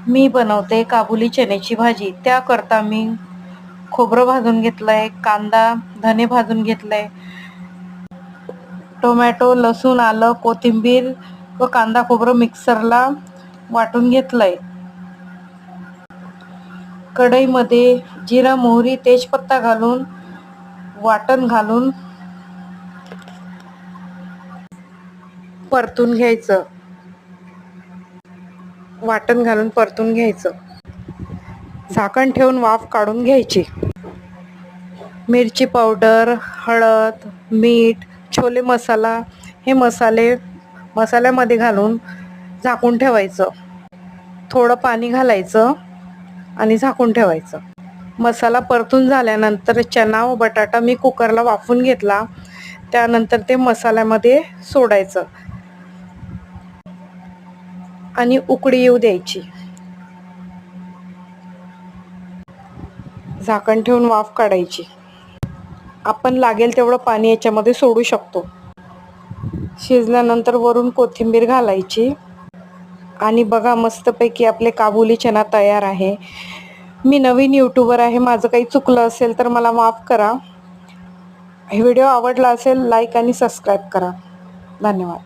मी बनवते काबुली चण्याची भाजी. त्याकरता मी खोबरं भाजून घेतलंय, कांदा धने भाजून घेतलंय, टोमॅटो लसूण आलं कोथिंबीर व कांदा खोबरं मिक्सरला वाटून घेतलंय. कढईमध्ये जिरा मोहरी तेजपत्ता घालून वाटण घालून परतून घ्यायचं. वाटण घालून परतून घ्यायचं. झाकण ठेवून वाफ काढून घ्यायची. मिरची पावडर, हळद, मीठ, छोले मसाला हे मसाल्यामध्ये घालून झाकून ठेवायचं. थोडं पाणी घालायचं आणि झाकून ठेवायचं. मसाला परतून झाल्यानंतर चणा व बटाटा मी कुकरला वाफवून घेतला. त्यानंतर ते मसाल्यामध्ये सोडायचं आणि उकळी येऊ द्यायची. झाकण ठेवून वाफ काढायची. आपण लागेल तेवढं पाणी याच्यामध्ये सोडू शकतो. शिजल्यानंतर वरून कोथिंबीर घालायची आणि बघा मस्तपैकी आपले काबुली चना तयार आहे. मी नवीन यूट्यूबर आहे, माझं काही चुकलं असेल तर मला माफ करा. व्हिडिओ आवडला असेल लाईक आणि सबस्क्राईब करा. धन्यवाद.